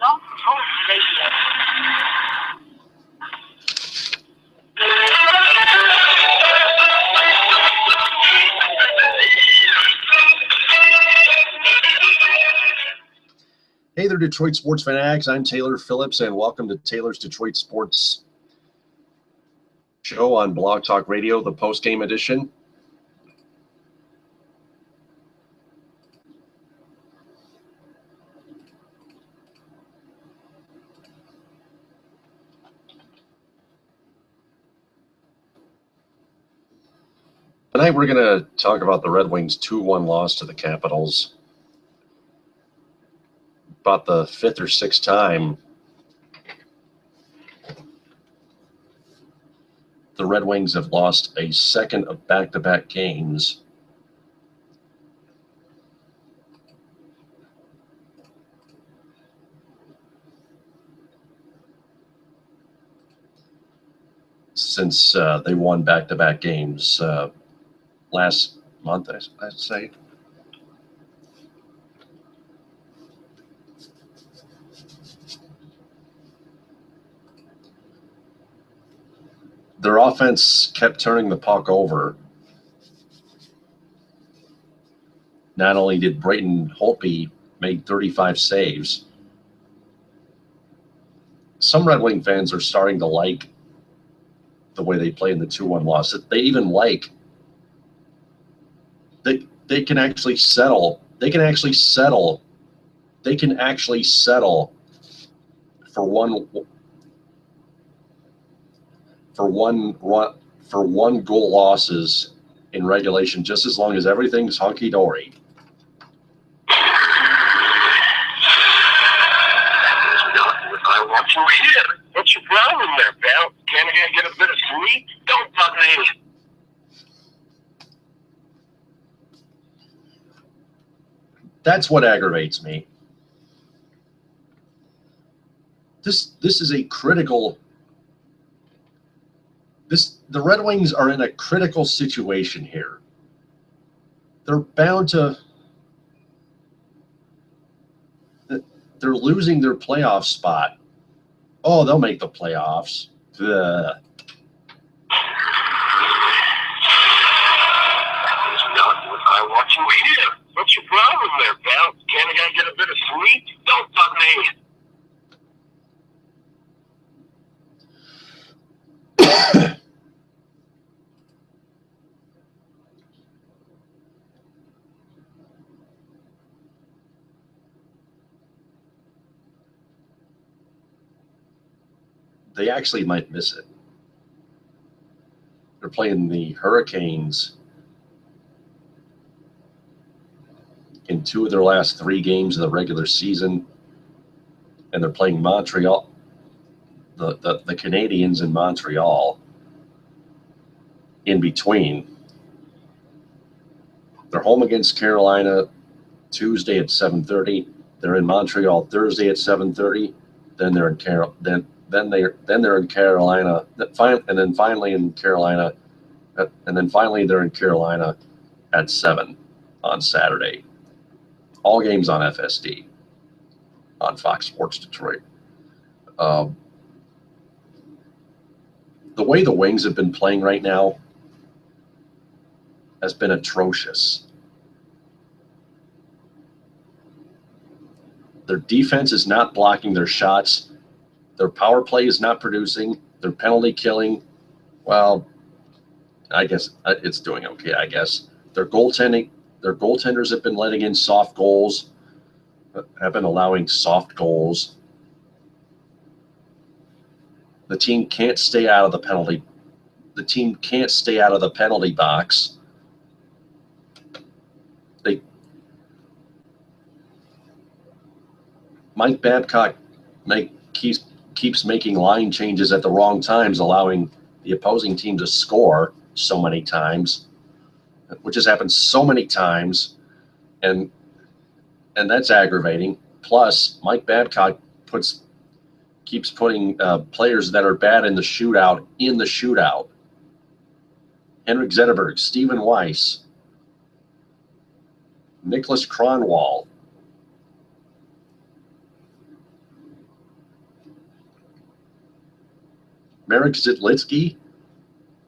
Blog Talk Radio. Hey there, Detroit sports fanatics. I'm Taylor Phillips, and welcome to Taylor's Detroit Sports Show on Blog Talk Radio, the Postgame edition. Tonight we're going to talk about the Red Wings' 2-1 loss to the Capitals. About the fifth or sixth time the Red Wings have lost a second of back-to-back games. Since they won back-to-back games last month, I'd say. Their offense kept turning the puck over. Not only did Brayton Holtby make 35 saves, some Red Wing fans are starting to like the way they play in the 2-1 loss. They even like they can actually settle. They can actually settle for one goal losses in regulation, just as long as everything's hunky dory. I want you here. What's your problem there, pal? Can't I get a bit of sleep? Don't bug me. That's what aggravates me. This is a critical. The Red Wings are in a critical situation here. They're bound to. They're losing their playoff spot. Oh, they'll make the playoffs. Ugh. I want you here. What's your problem there, pal? Can't I get a bit of sleep? Don't bug me. They actually might miss it. They're playing the Hurricanes in 2 of their last 3 games of the regular season, and they're playing Montreal, the Canadiens in Montreal in between. They're home against Carolina Tuesday at 7:30. They're in Montreal Thursday at 7:30. Then they're in Then they're in Carolina, and then finally they're in Carolina at 7 on Saturday. All games on FSD on Fox Sports Detroit. The way the Wings have been playing right now has been atrocious. Their defense is not blocking their shots. Their power play is not producing. Their penalty killing, well, I guess it's doing okay, I guess. Their goaltenders have been letting in soft goals, have been allowing soft goals. The team can't stay out of the penalty. The team can't stay out of the penalty box. Mike Babcock keeps making line changes at the wrong times, allowing the opposing team to score so many times, which has happened so many times, and that's aggravating. Plus, Mike Babcock keeps putting players that are bad in the shootout. Henrik Zetterberg, Stephen Weiss, Nicholas Kronwall. Marek Zidlitsky,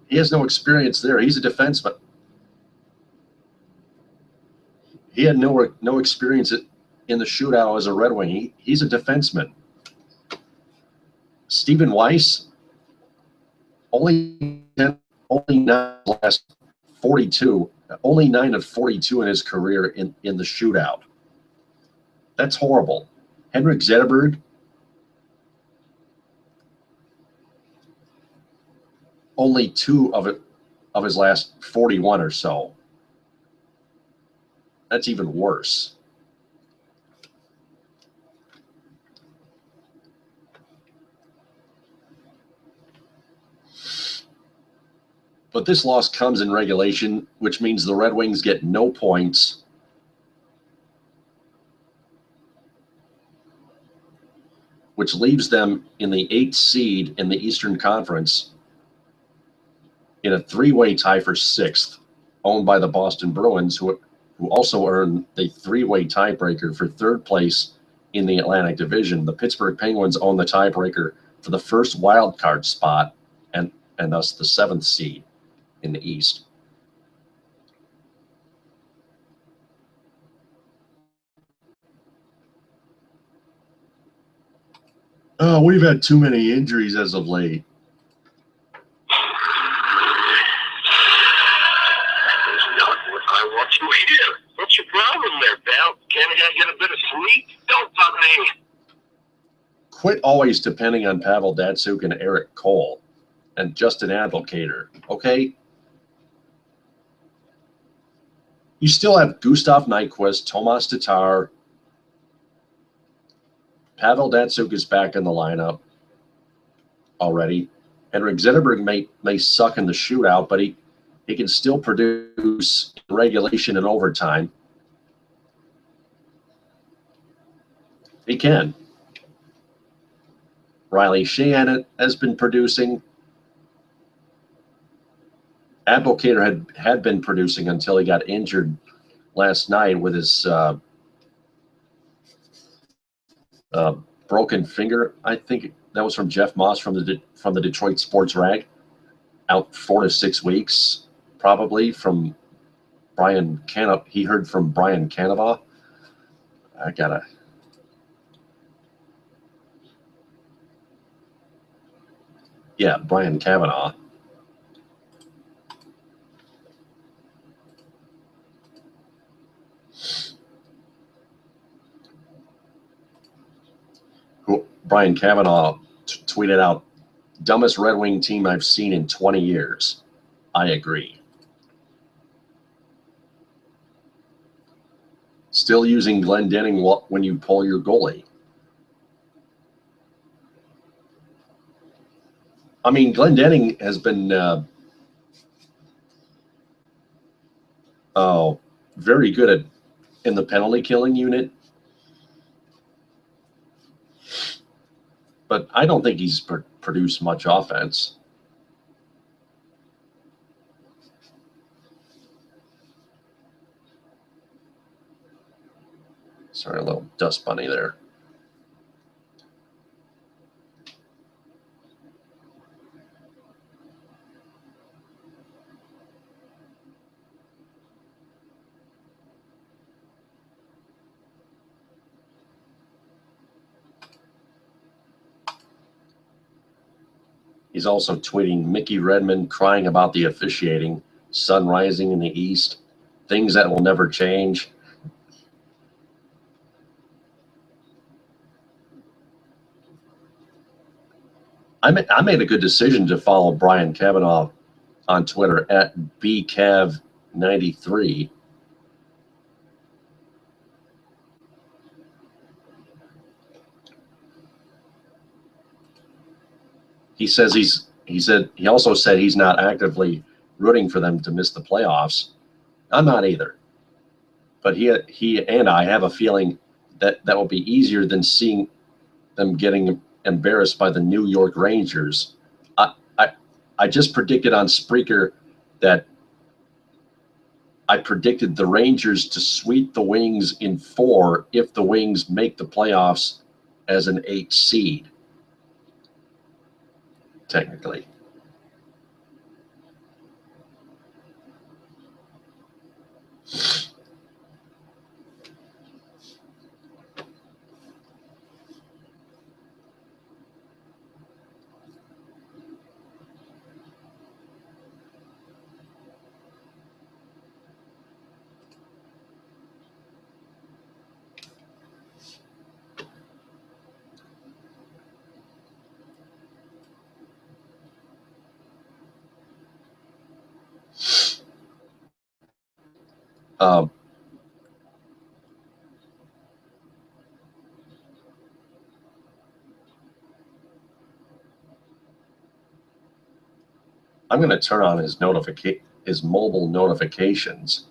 he has no experience there. He's a defenseman. He had no experience in the shootout as a Red Wing. He's a defenseman. Stephen Weiss, only 9 last 42, only 9 of 42 in his career in the shootout. That's horrible. Henrik Zetterberg, only 2 of his last 41 or so. That's even worse. But this loss comes in regulation, which means the Red Wings get no points. Which leaves them in the 8th seed in the Eastern Conference in a 3-way tie for 6th, owned by the Boston Bruins, who also earn the 3-way tiebreaker for 3rd place in the Atlantic Division. The Pittsburgh Penguins own the tiebreaker for the first wild card spot and thus the 7th seed in the East. Oh, we've had too many injuries as of late. I want you here. What's your problem there, pal? Can't I get a bit of sleep? Don't bug me. Quit always depending on Pavel Datsyuk and Eric Cole and Justin Advocator, okay? You still have Gustav Nyquist, Tomas Tatar. Pavel Datsyuk is back in the lineup already. Henrik Zetterberg may suck in the shootout, but he can still produce in regulation and overtime. He can. Riley Sheehan has been producing. Advocator had been producing until he got injured last night with his broken finger. I think that was from Jeff Moss from the Detroit Sports Rag. Out 4 to 6 weeks, probably, from Brian Canova. He heard from Brian Canova. Brian Cavanaugh. Brian Cavanaugh tweeted out, dumbest Red Wing team I've seen in 20 years. I agree. Still using Glendening when you pull your goalie. I mean, Glendening has been very good in the penalty killing unit. But I don't think he's produced much offense. Sorry, a little dust bunny there. He's also tweeting Mickey Redmond crying about the officiating, sun rising in the east, things that will never change. I made a good decision to follow Brian Cavanaugh on Twitter at bcav93. He also said he's not actively rooting for them to miss the playoffs. I'm not either. But he and I have a feeling that will be easier than seeing them getting embarrassed by the New York Rangers. I just predicted on Spreaker that I predicted the Rangers to sweep the Wings in 4 if the Wings make the playoffs as an 8 seed. technically. Um, I'm going to turn on his mobile notifications.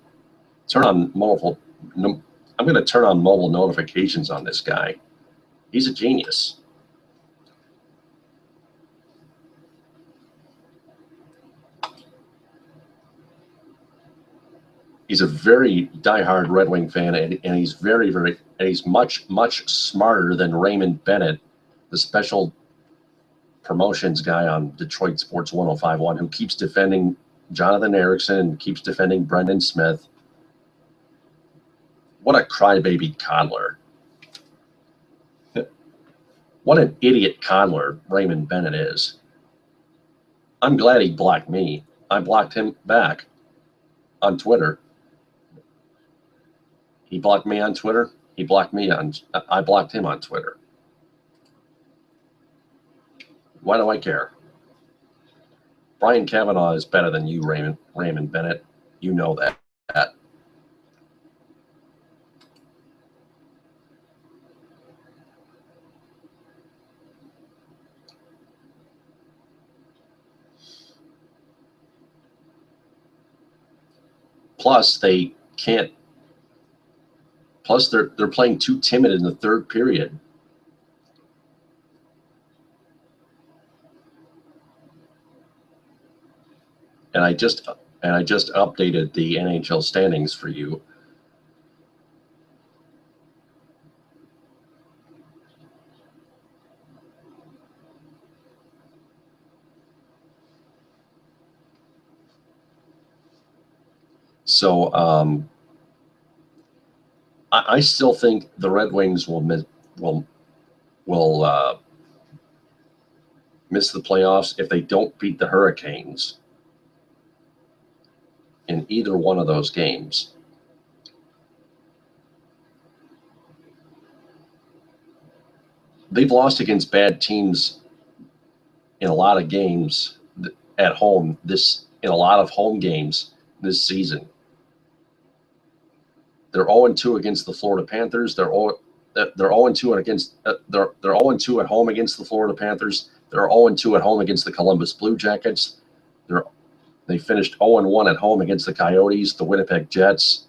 I'm going to turn on mobile notifications on this guy. He's a genius. He's a very diehard Red Wing fan, and he's he's much smarter than Raymond Bennett, the special promotions guy on Detroit Sports 105.1, who keeps defending Jonathan Erickson and keeps defending Brendan Smith. What a crybaby coddler. What an idiot coddler Raymond Bennett is. I'm glad he blocked me. I blocked him back on Twitter. He blocked me on Twitter. I blocked him on Twitter. Why do I care? Brian Kavanaugh is better than you, Raymond Bennett. You know that. Plus, they can't. Plus, they're playing too timid in the third period. And I just updated the NHL standings for you. So I still think the Red Wings will miss the playoffs if they don't beat the Hurricanes in either one of those games. They've lost against bad teams in a lot of games at home in a lot of home games this season. They're 0-2 against the Florida Panthers. They're 0-2 against they're 0-2 at home against the Florida Panthers. They're 0-2 at home against the Columbus Blue Jackets. They finished 0-1 at home against the Coyotes, the Winnipeg Jets,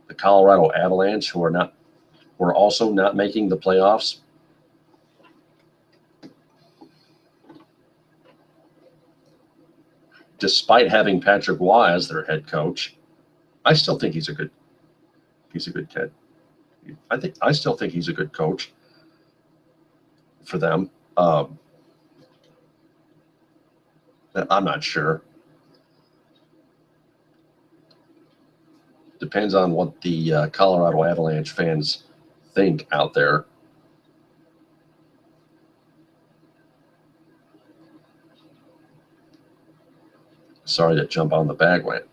the Colorado Avalanche, who are also not making the playoffs. Despite having Patrick Waugh as their head coach, I still think he's a good kid. I still think he's a good coach for them. I'm not sure. Depends on what the Colorado Avalanche fans think out there. Sorry to jump on the bandwagon.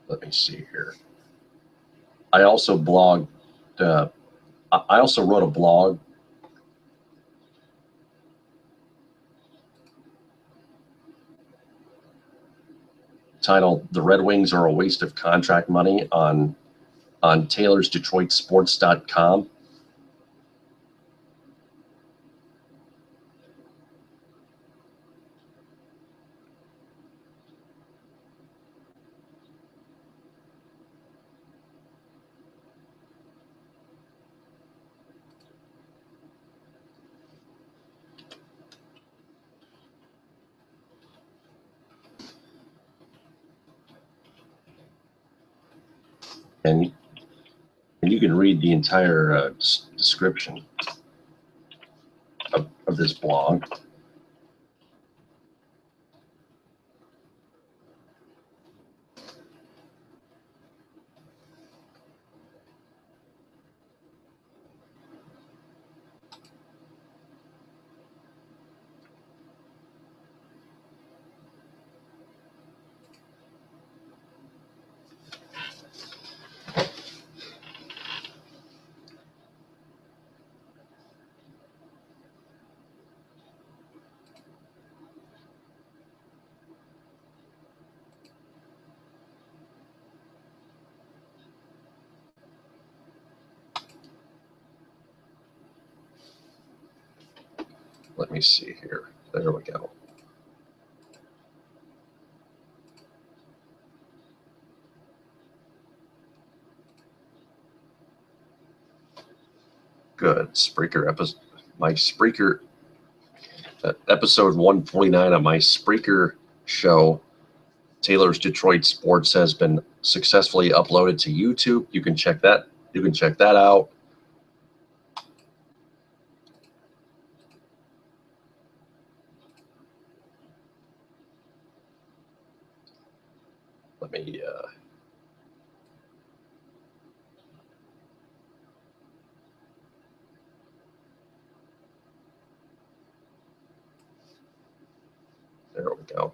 Let me see here. I also wrote a blog titled "The Red Wings Are a Waste of Contract Money" on Taylor's DetroitSports.com. and you can read the entire description of this blog. Let me see here. There we go. Good. Spreaker episode. My Spreaker episode 149 of my Spreaker show, Taylor's Detroit Sports, has been successfully uploaded to YouTube. You can check that. You can check that out. Let me. There we go.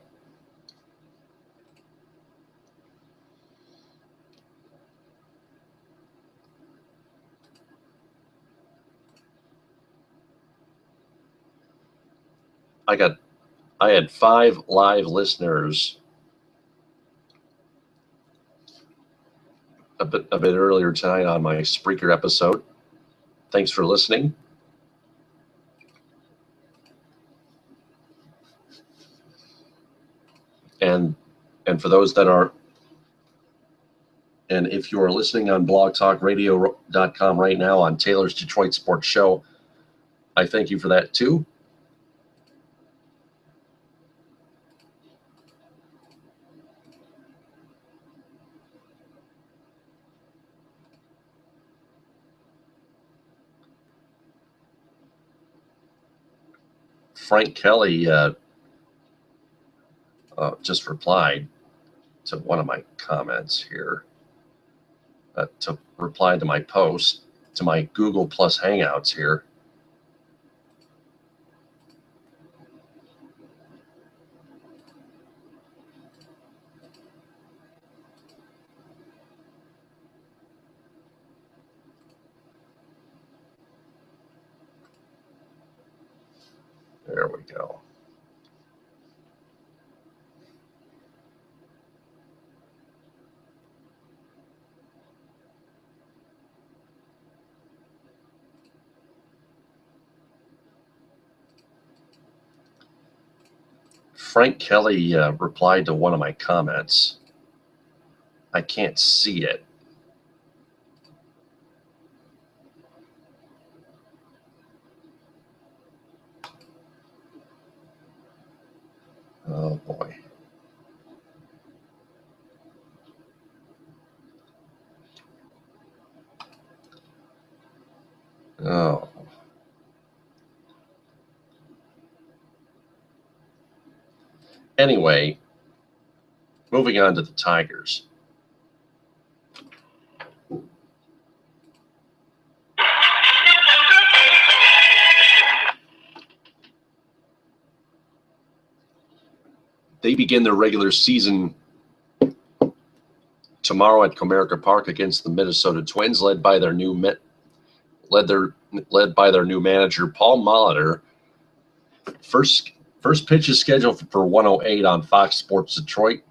I had 5 live listeners a bit earlier tonight on my Spreaker episode. Thanks for listening. And for those that are, and if you are listening on blogtalkradio.com right now on Taylor's Detroit Sports Show, I thank you for that too. Frank Kelly just replied to one of my comments here, to reply to my post, to my Google Plus Hangouts here. There we go. Frank Kelly replied to one of my comments. I can't see it. Oh boy. Oh. Anyway, moving on to the Tigers. They begin their regular season tomorrow at Comerica Park against the Minnesota Twins, led by their new manager Paul Molitor. First pitch is scheduled for 1:08 on Fox Sports Detroit.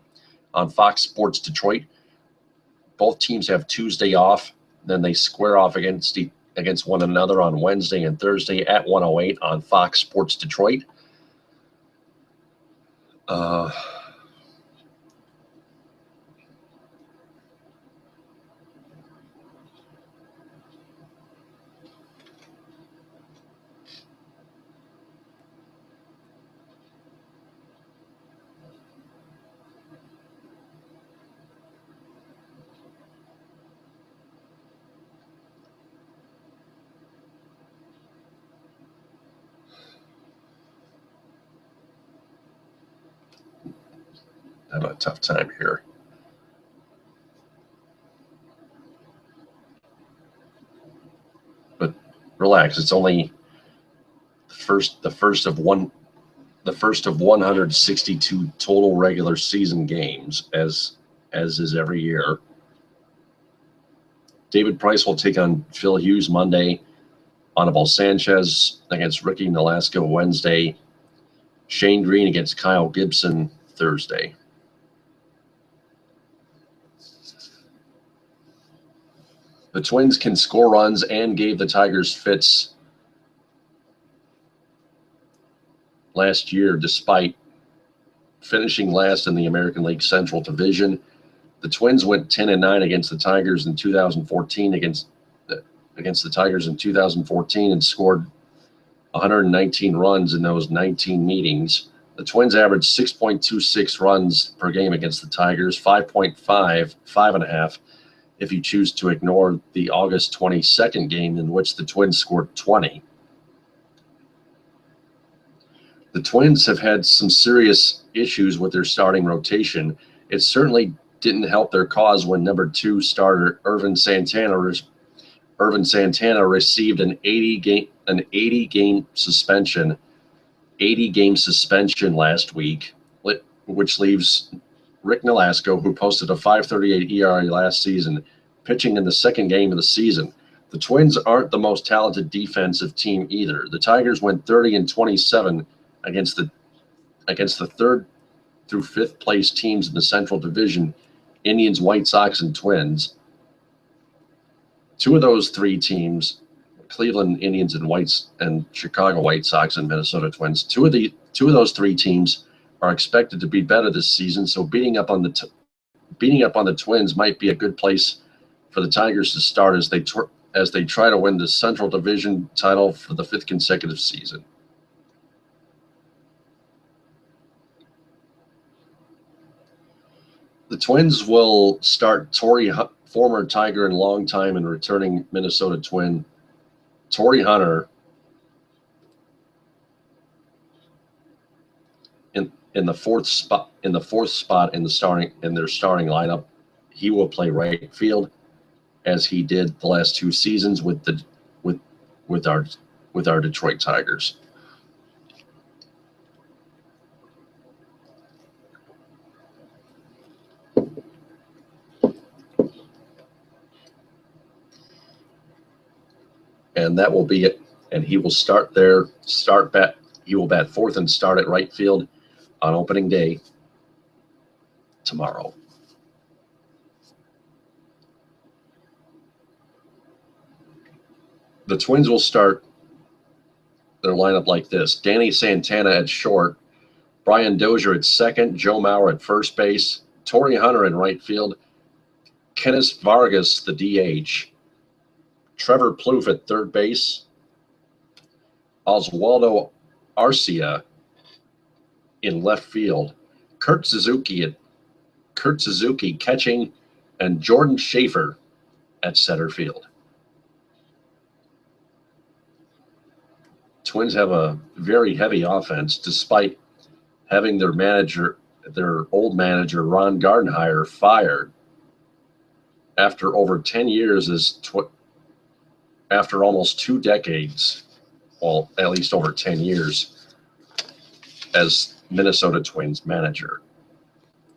Both teams have Tuesday off. Then they square off against one another on Wednesday and Thursday at 1:08 on Fox Sports Detroit. having a tough time here. But relax, it's only the first of 162 total regular season games, as is every year. David Price will take on Phil Hughes Monday. Anibal Sanchez against Ricky Nolasco Wednesday. Shane Green against Kyle Gibson Thursday. The Twins can score runs and gave the Tigers fits last year despite finishing last in the American League Central Division. The Twins went 10-9 against the Tigers in 2014 against the Tigers in 2014 and scored 119 runs in those 19 meetings. The Twins averaged 6.26 runs per game against the Tigers, 5.5 if you choose to ignore the August 22nd game in which the Twins scored 20. The Twins have had some serious issues with their starting rotation. It certainly didn't help their cause when number 2 starter Ervin Santana received an 80-game suspension last week, which leaves Rick Nolasco, who posted a 5.38 ERA last season, pitching in the second game of the season. The Twins aren't the most talented defensive team either. The Tigers went 30-27 against the third through fifth place teams in the Central Division, Indians, White Sox, and Twins. Two of those three teams, Cleveland Indians and Chicago White Sox and Minnesota Twins, two of those three teams are expected to be better this season, so beating up on the Twins might be a good place for the Tigers to start as they try to win the Central Division title for the 5th consecutive season. The Twins will start former Tiger and longtime and returning Minnesota Twin Torrey Hunter in the fourth spot in their starting lineup. He will play right field, as he did the last 2 seasons with our Detroit Tigers. And that will be it. And he will he will bat fourth and start at right field on opening day tomorrow. The Twins will start their lineup like this: Danny Santana at short, Brian Dozier at second, Joe Mauer at first base, Torrey Hunter in right field, Kenneth Vargas, the DH, Trevor Plouffe at third base, Oswaldo Arcia in left field, Kurt Suzuki catching, and Jordan Schaefer at center field. Twins have a very heavy offense, despite having their old manager Ron Gardenhire fired after over 10 years after almost 2 decades, well, at least over 10 years as Minnesota Twins manager.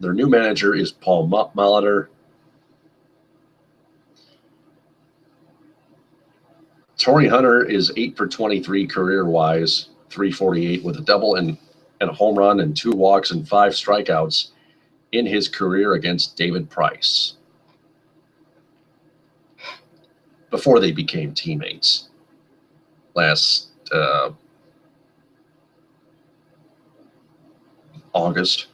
Their new manager is Paul Molitor. Torrey Hunter is 8 for 23 career-wise, 348 with a double and a home run and 2 walks and 5 strikeouts in his career against David Price before they became teammates last August.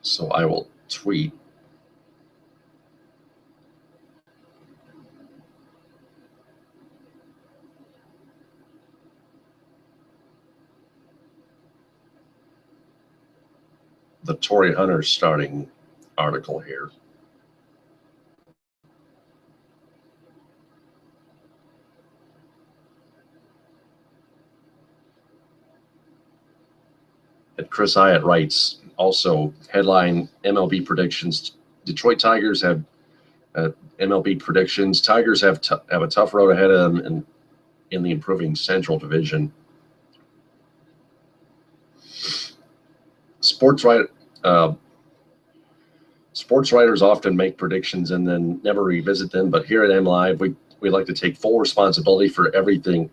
So I will tweet the Torrey Hunter starting article here. And Chris Hyatt writes, also, headline MLB predictions. Detroit Tigers have MLB predictions. Tigers have a tough road ahead of them in the improving Central Division. Sports writers often make predictions and then never revisit them. But here at MLive, we like to take full responsibility for everything.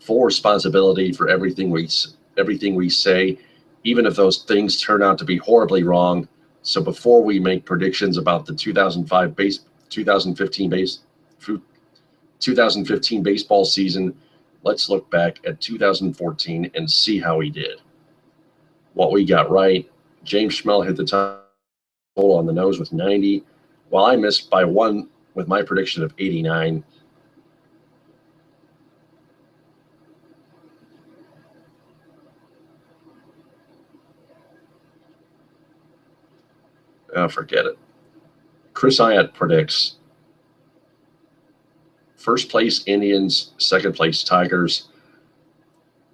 Full responsibility for everything we say, even if those things turn out to be horribly wrong. So before we make predictions about the 2015 baseball season, let's look back at 2014 and see how we did. What we got right: James Schmel hit the total on the nose with 90, while I missed by 1 with my prediction of 89. Forget it. Chris Hyatt predicts first place Indians, second place Tigers,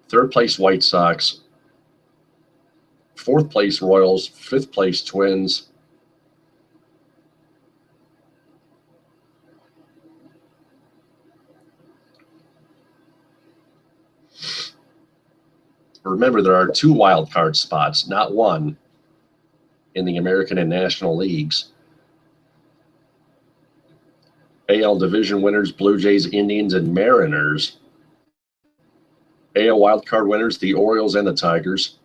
third place White Sox, fourth place Royals, fifth place Twins, remember there are 2 wild card spots, not 1, in the American and National Leagues. AL division winners, Blue Jays, Indians, and Mariners. AL wildcard winners, the Orioles and the Tigers.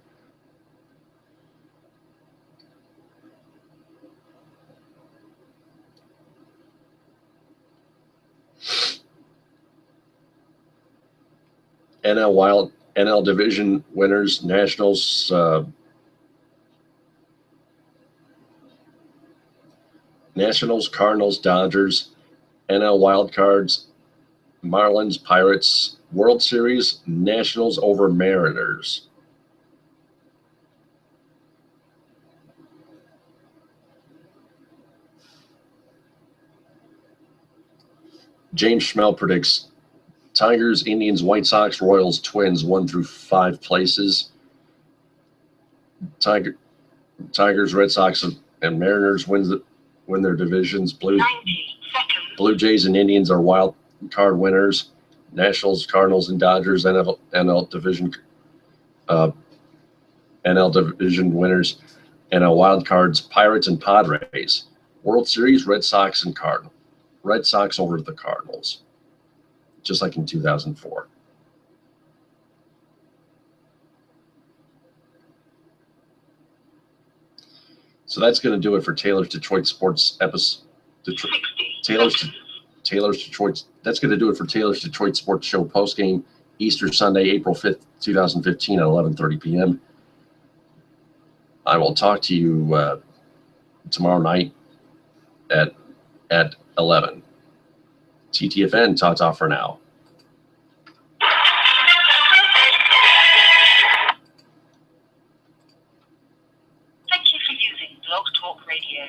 NL division winners, Nationals, Cardinals, Dodgers. NL wildcards, Marlins, Pirates. World Series, Nationals over Mariners. James Schmel predicts Tigers, Indians, White Sox, Royals, Twins, 1 through 5 places. Tigers, Red Sox, and Mariners win their divisions. Blue Jays and Indians are wild card winners. Nationals, Cardinals, and Dodgers, NL division winners. NL wild cards, Pirates and Padres. World Series, Red Sox and Cardinals. Red Sox over the Cardinals, just like in 2004. So that's going to do it for Taylor's Detroit Sports episode. Taylor's Detroit. That's going to do it for Taylor's Detroit Sports Show postgame, Easter Sunday, April 5th, 2015 at 11:30 p.m. I will talk to you tomorrow night at 11. TTFN, ta-ta for now. Thank you for using Blog Talk Radio.